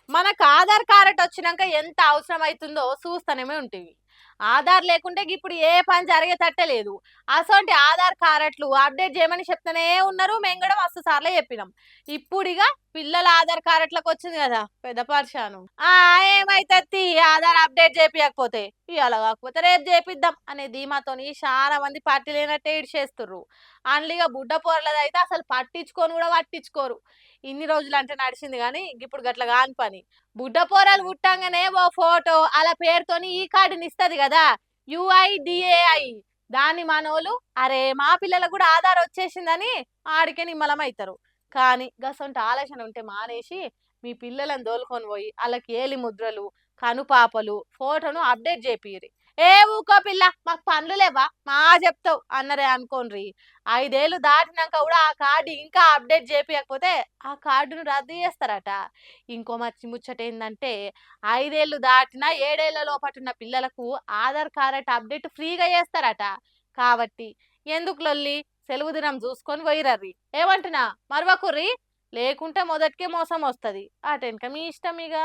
మనకు ఆధార్ కార్డ్ వచ్చినాక ఎంత అవసరం అవుతుందో చూస్తూనే ఉంటివి. ఆధార్ లేకుంటే ఇప్పుడు ఏ పని జరిగేటట్టే లేదు. అసొంటి ఆధార్ కార్డులు అప్డేట్ చేయమని చెప్తూనే ఉన్నారు. మేము కూడా మస్తు సార్లు చెప్పినాం. ఇప్పుడిగ పిల్లల ఆధార్ కార్డులకు వచ్చింది కదా పెద్ద పరిశాను. ఏమైతది ఆధార్ అప్డేట్ చేపియకపోతే, ఇవాళ కాకపోతే రేపు చేపిద్దాం అనే ధీమాతోని చాలా మంది పార్టీ లేనట్టే ఇడిచేస్తుర్రు. అందులో బుడ్డ పోరలదైతే అసలు పట్టించుకొని కూడా పట్టించుకోరు. ఇన్ని రోజులు అంటే నడిచింది కానీ ఇప్పుడు గట్ల కాని పని. బుడ్డ పోరాలు పుట్టంగానే ఓ ఫోటో అలా పేరుతోని ఈ కార్డుని ఇస్తది కదా, యుఐడిఏఐ. దాన్ని మనోళ్ళు అరే మా పిల్లలకు కూడా ఆధార్ వచ్చేసిందని ఆడికే నిమ్మలమవుతారు. కానీ గసొంటి ఆలోచన ఉంటే మానేసి మీ పిల్లలను దోలుకొని పోయి వాళ్ళకి ఏలి ముద్రలు, కనుపాపలు, ఫోటోను అప్డేట్ చేపియ్యరి. ఏ ఊకో పిల్ల మాకు పనులు లేవా మా చెప్తావు అన్నరే అనుకోండి. 5 ఏళ్ళు దాటినాక కూడా ఆ కార్డు ఇంకా అప్డేట్ చేపియకపోతే ఆ కార్డును రద్దు చేస్తారట. ఇంకో మచ్చి ముచ్చట ఏంటంటే 5 ఏళ్ళు దాటినా 7 ఏళ్ల లోపటున్న పిల్లలకు ఆధార్ కార్డ్ అప్డేట్ ఫ్రీగా చేస్తారట. కాబట్టి ఎందుకు లొల్లి, సెలవు దినం చూసుకొని పోయిరర్రి. ఏమంటున్నా మరవకుర్రి, లేకుంటే మొదటికే మోసం వస్తుంది. అటెనక మీ ఇష్టం ఇక.